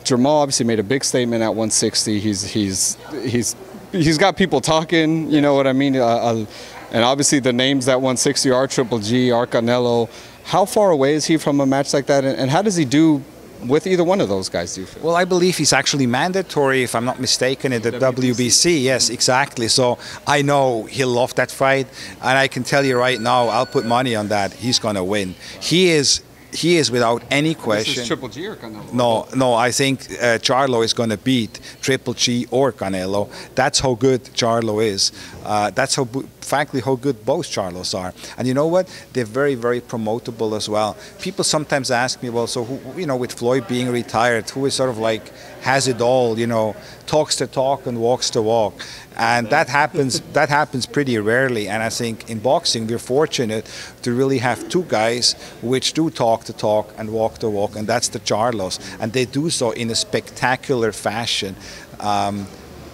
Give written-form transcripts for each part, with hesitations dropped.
Jermall obviously made a big statement at 160. He's got people talking. You know what I mean? And obviously the names at 160 are Triple G, are Canelo. How far away is he from a match like that? And how does he do with either one of those guys, do you feel? Well, I believe he's actually mandatory, if I'm not mistaken, in the WBC. Yes, exactly. So I know he'll love that fight, and I can tell you right now, I'll put money on that. He's going to win. He is without any question. This is Triple G or Canelo? No, I think Charlo is going to beat Triple G or Canelo. That's how good Charlo is. That's frankly how good both Charlos are. And you know what? They're very, very promotable as well. People sometimes ask me, well, so who, you know, with Floyd being retired, who is sort of like has it all, you know, talks the talk and walks the walk. And that happens pretty rarely. And I think in boxing we're fortunate to really have two guys which do talk the talk and walk the walk, and that's the Charlos. And they do so in a spectacular fashion.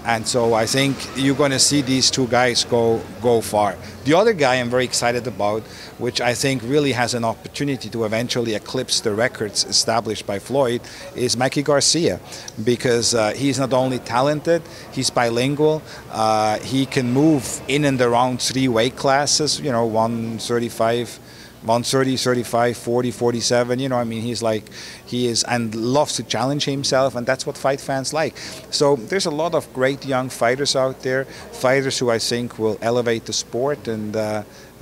And so I think you're going to see these two guys go far. The other guy I'm very excited about, which I think really has an opportunity to eventually eclipse the records established by Floyd, is Mikey Garcia, because he's not only talented, he's bilingual. He can move in and around 3 weight classes, you know, 135, 130, 35, 40, 47, you know, I mean, he is and loves to challenge himself, and that's what fight fans like. So there's a lot of great young fighters out there, fighters who I think will elevate the sport, and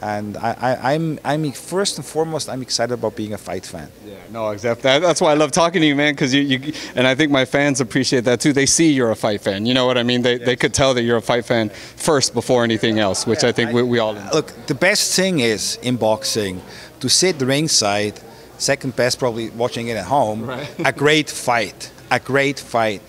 I'm first and foremost, I'm excited about being a fight fan. Yeah, no, exactly. That's why I love talking to you, man, because you and I think my fans appreciate that too. They see you're a fight fan. You know what I mean? They could tell that you're a fight fan first before anything else, which I think we all enjoy. Look, the best thing is in boxing to sit ringside, second best probably watching it at home, right. A great fight.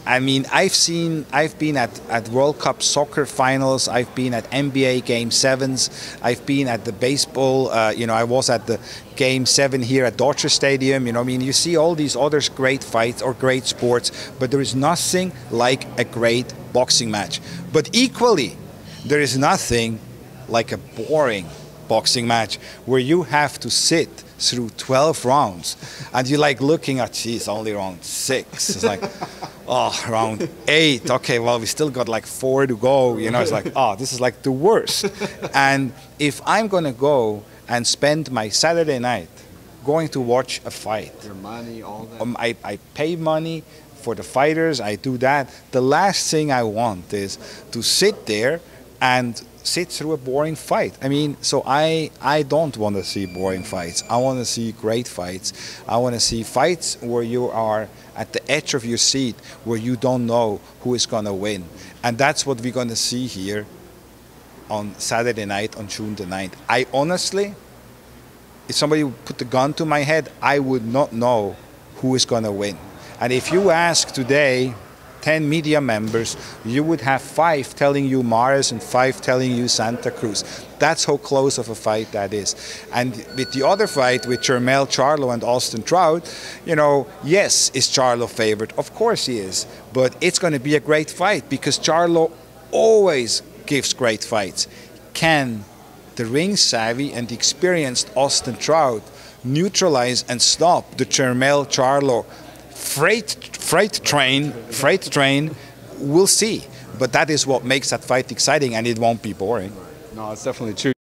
I mean, I've been at World Cup soccer finals, I've been at NBA Game 7s, I've been at the baseball, you know, I was at the Game 7 here at Dodger Stadium, you know, I mean, you see all these other great fights or great sports, but there is nothing like a great boxing match. But equally, there is nothing like a boring boxing match where you have to sit through 12 rounds and you're like looking at, geez, only round 6. It's like, oh, round 8. Okay, well, we still got like 4 to go. You know, it's like, oh, this is like the worst. And if I'm going to go and spend my Saturday night going to watch a fight, your money, all that. I pay money for the fighters. I do that. The last thing I want is to sit there and sit through a boring fight. I mean, so I don't want to see boring fights. I want to see great fights. I want to see fights where you are at the edge of your seat, where you don't know who is going to win. And that's what we're going to see here on Saturday night, on June the 9th. I honestly, if somebody would put the gun to my head, I would not know who is going to win. And if you ask today 10 media members, you would have 5 telling you Mars and 5 telling you Santa Cruz. That's how close of a fight that is. And with the other fight, with Jermall Charlo and Austin Trout, you know, yes, is Charlo favored? Of course he is. But it's going to be a great fight because Charlo always gives great fights. Can the ring savvy and experienced Austin Trout neutralize and stop the Jermall Charlo freight train? We'll see. But that is what makes that fight exciting, and it won't be boring. No, it's definitely true.